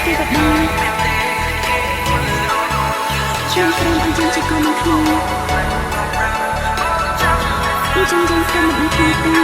ពីបដាខ្ញុំព្រមអញ្ចឹងជាកូននឹងខ្ញុំពីចឹងយើងស្គាល់មិនពីទេ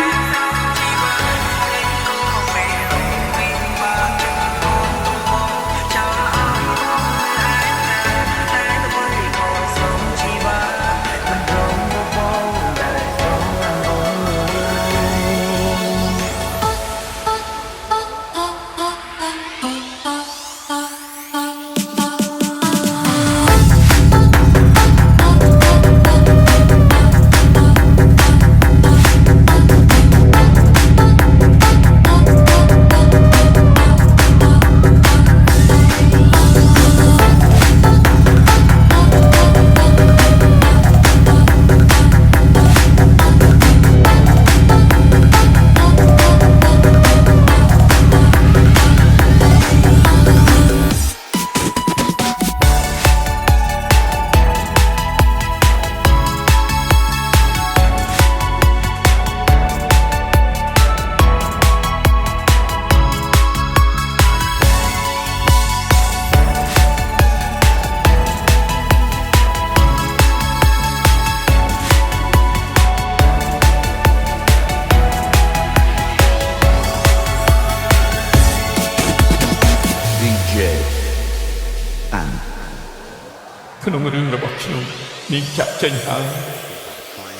ក្នុងរឿងរបស់ខ្ញុំនាងចាក់ចេញហើយ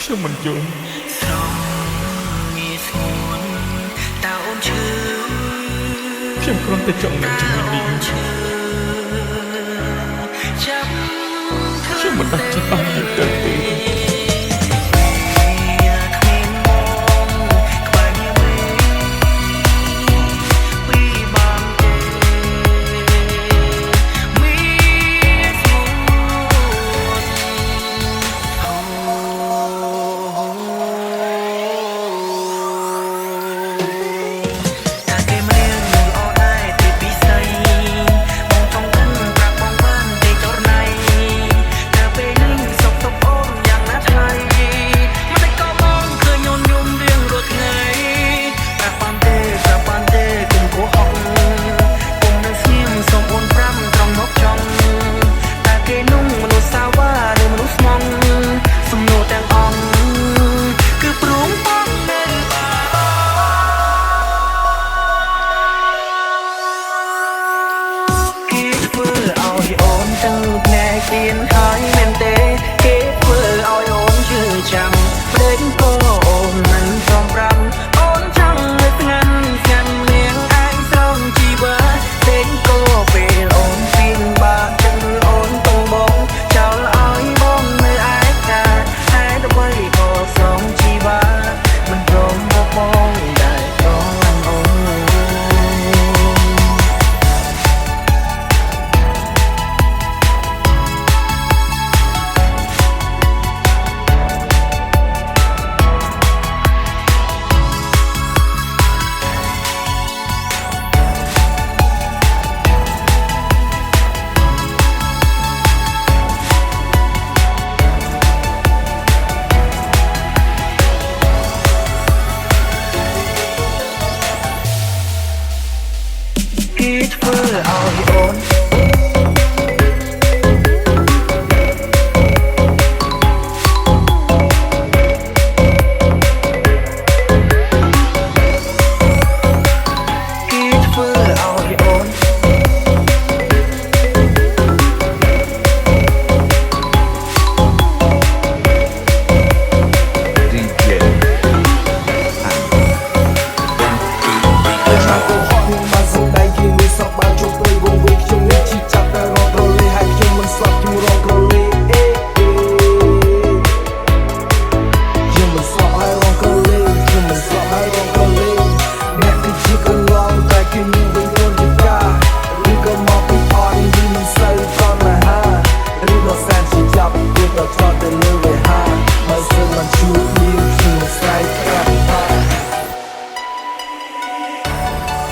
ខ្ញុំមិនយល់ខ្ញុំគ្រាន់តែចង់នឹងជាមួយនាងខ្ញុំមិនដឹងចិត្តបានទៅទេហើយមែនទេគេធ្វើឲ្យអូនជឿចាំព្រេងក៏អូនមិនព្រមប្រាំអូនចង់នៅស្ងាត់ស្ងាត់នាងឯងស្រងជីវិតព្រេងក៏ពេលអូនពីងបាក់ចឹងអូនទុំបងចោលឲ្យបងនៅឯកាហើយដើម្បីក៏ស្រងជីវិតមិនព្រមមកបងដែលស្រឡាញ់អូនធ្វើឲ្យអូន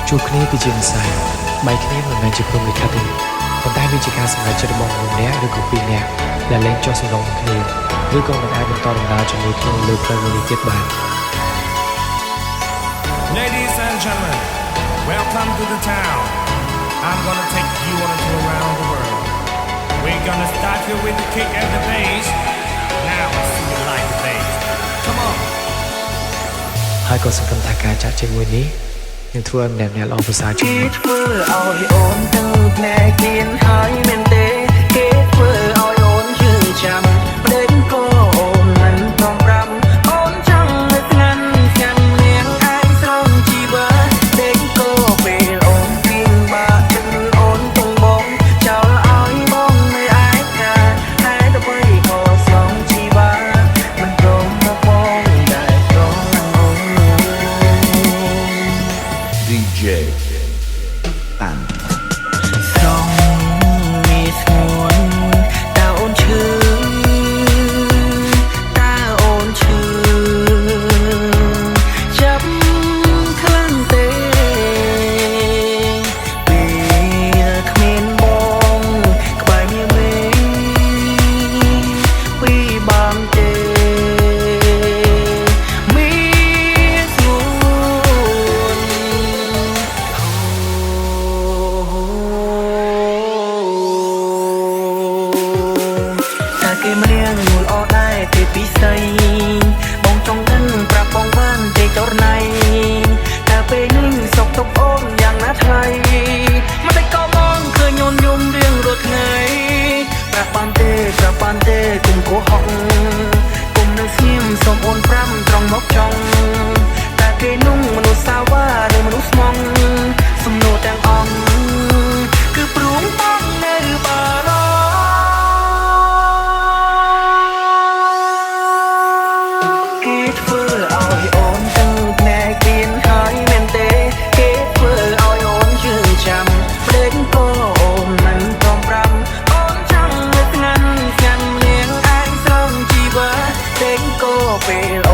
ជួបគ្នាគឺជាវិស័យបែកគ្នាមិនមែនជាព្រំលិខិតទេប៉ុន្តែវាជាការសម្រេចចិត្តរបស់មនុស្សម្នាក់ឬក៏ពីរនាក់ដែលលែងចុះសំណងគ្នាឬក៏មិនអាចបន្តដំណើរជាមួយគ្នាលើផ្លូវមួយនេះទៀតបាន Ladies and gentlemen, welcome to the town. I'm gonna take you on a tour around the world. We're gonna start here with the kick and the bass. Now I see you like the bass. Come on. ហើយក៏សង្ឃឹមថាការចាក់ជាមួយនេះនឹងធ្វើឲ្យអ្នកល្អភាសាជា គេធ្វើឲ្យអូនទៅផ្នែកគៀនហើយមែនទេគេធ្វើឲ្យអូនជឿចាំប្តេជ្ញាក៏អូនមិនព្រមប្រាំអូនចង់នៅស្ងាត់ស្ងាត់នាងឯងស្រងជីវិតប្តេជ្ញាក៏ពេលអូនពីងបាក់ជឿអូនទងបងចោលឲ្យបងនៅឯកាតែទៅបីក៏ស្រងជីវិតមិនព្រមមកបងដែលព្រមអូន DJ and ស្រងមានស្ងួនតើអូនឈឺតើអូនឈឺចាប់ខ្លាំងទេពេលគ្មានបងក្បែរមានមេពីបងទេមានស្ងួន តែគេម្នាក់ងូលអត់ដែរទេពិសីបងចង់ដឹងប្រាប់បងបានទេចរណៃតែពេលនេះសុខទុក្ខអូនយ៉ាងណាថ្លៃមិនតែក៏បងឃើញញញយំរៀងរាល់ថ្ងៃប្រាប់បានទេគុំកុហកគុំនៅស្ងៀមសូមអូនប្រាំត្រង់មកចង់តែគេนุ่งមនុស្សសាវ៉ាឬមនុស្សស្មងសំណួរទាំងអង្គគឺព្រួងបងនៅបារម្ភ គេធ្វើឲ្យអូនទៅផ្នែកគៀនហើយមែនទេគេធ្វើឲ្យអូនជឿចាំប្តេជ្ញាក៏អូនមិនព្រមប្រាំអូនចង់នៅស្ងាត់ស្ងាត់នាងឯងស្រងជីវិតប្តេជ្ញាក៏ពេល